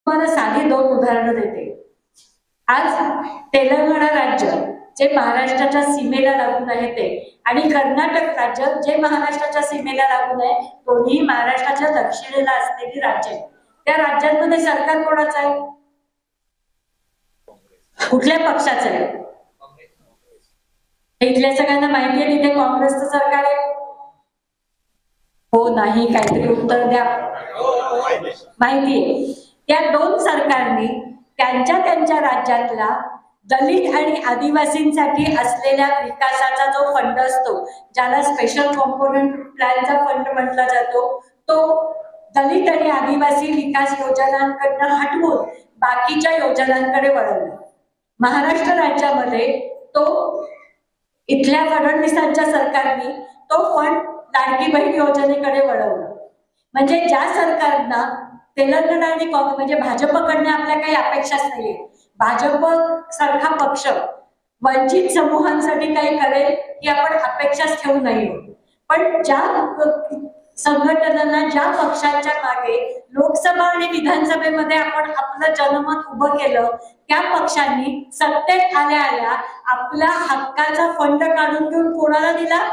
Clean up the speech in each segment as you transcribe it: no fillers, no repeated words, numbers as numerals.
मला साधी दोन उदाहरणं देते। आज तेलंगणा राज्य जे महाराष्ट्राच्या सीमेला लागून आहे ते आणि कर्नाटक राज्य जे महाराष्ट्राच्या सीमेला लागून आहे, दोन्ही महाराष्ट्राच्या दक्षिणेला असलेली राज्य आहे। त्या राज्यांमध्ये सरकार कोणाचं आहे? कुठल्या पक्षाचं आहे? इथल्या सगळ्यांना माहिती आहे तिथे काँग्रेसचं सरकार आहे? हो नाही, काहीतरी उत्तर द्या। माहिती आहे। त्या दोन सरकारने त्यांच्या त्यांच्या राज्यातला दलित आणि आदिवासींसाठी असलेल्या विकासाचा जो फंड असतो, ज्याला स्पेशल कॉम्पोनंट प्लॅनचा फंड म्हटला जातो, तो दलित आणि आदिवासी विकास योजनांकडनं हटवून बाकीच्या योजनांकडे वळवला। महाराष्ट्र राज्यामध्ये तो इथल्या फडणवीसांच्या सरकारने तो फंड लाडकी बहीण योजनेकडे वळवला। म्हणजे ज्या सरकारना तेलंगणा आणि काँग्रेस म्हणजे भाजपकडनं आपल्या काही अपेक्षाच नाहीये, भाजप सारखा पक्ष वंचित समूहांसाठी काही करेल ही आपण अपेक्षाच ठेवू नये। पण ज्या संघटनांना, ज्या पक्षांच्या मागे लोकसभा आणि विधानसभेमध्ये आपण आपलं जनमत उभं केलं, त्या पक्षांनी सत्तेत आल्या आल्या आपला हक्काचा फंड काढून घेऊन कोणाला दिला?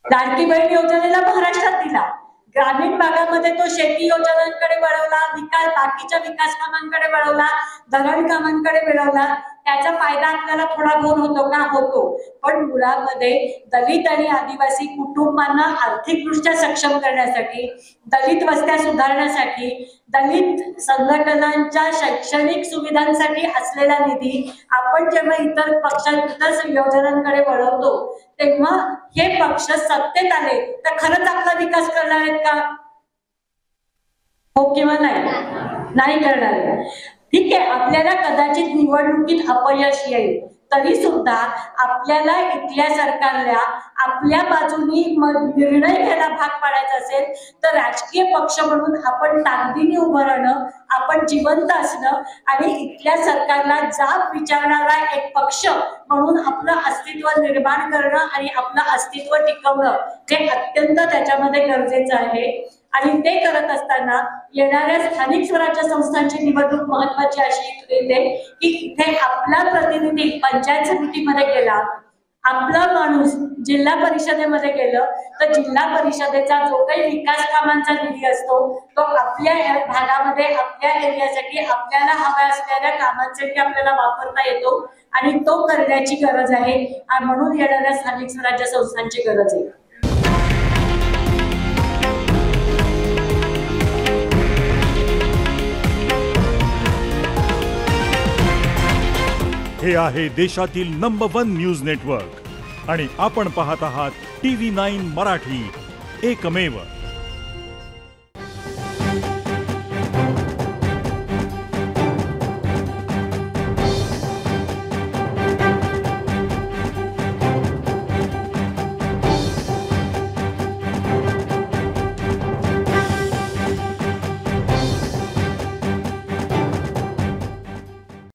लाडकी बहीण योजनेला महाराष्ट्रात दिला। ग्रामीण भागामध्ये तो शेती योजनांकडे वळवला, बाकीच्या विकास कामांकडे वळवला, धरण कामांकडे वळवला। त्याचा फायदा आपल्याला थोडा बहुत होतो का? होतो। पण मुळामध्ये दलित आणि आदिवासी कुटुंबांना आर्थिकदृष्ट्या सक्षम करण्यासाठी, दलित वस्त्या सुधारण्यासाठी, दलित संघटनांच्या शैक्षणिक सुविधांसाठी असलेला निधी आपण जेव्हा इतर पक्षांच्या योजनांकडे वळवतो, तेव्हा हे पक्ष सत्तेत आले तर खरंच आपला विकास करणार आहेत का? हो किंवा नाही? नाही करणार आहे। ठीक आहे, आपल्याला कदाचित निवडणुकीत अपयश येईल, तरी सुद्धा आपल्याला इथल्या सरकारला आपल्या बाजूनी निर्णय घ्यायला भाग पाडायचा असेल तर राजकीय पक्ष म्हणून आपण ताकदीने उभं राहणं, आपण जिवंत असणं आणि इथल्या सरकारला जाब विचारणारा एक पक्ष म्हणून आपलं अस्तित्व निर्माण करणं आणि आपलं अस्तित्व टिकवणं हे अत्यंत त्याच्यामध्ये गरजेचं आहे। आणि ते करत असताना येणाऱ्या स्थानिक स्वराज्य संस्थांची निवडणूक महत्वाची अशी येते की इथे आपला प्रतिनिधी पंचायत समितीमध्ये गेला, आपला माणूस जिल्हा परिषदेमध्ये गेलं तर जिल्हा परिषदेचा जो काही विकास कामांचा निधी असतो तो आपल्या भागामध्ये, आपल्या एरियासाठी, आपल्याला हव्या असलेल्या कामांसाठी आपल्याला वापरता येतो आणि तो करण्याची गरज आहे। आणि म्हणून येणाऱ्या स्थानिक स्वराज्य संस्थांची गरज आहे। हे आहे देशातील नंबर 1 न्यूज नेटवर्क आणि आपण पाहत आहात TV9 मराठी, एकमेव।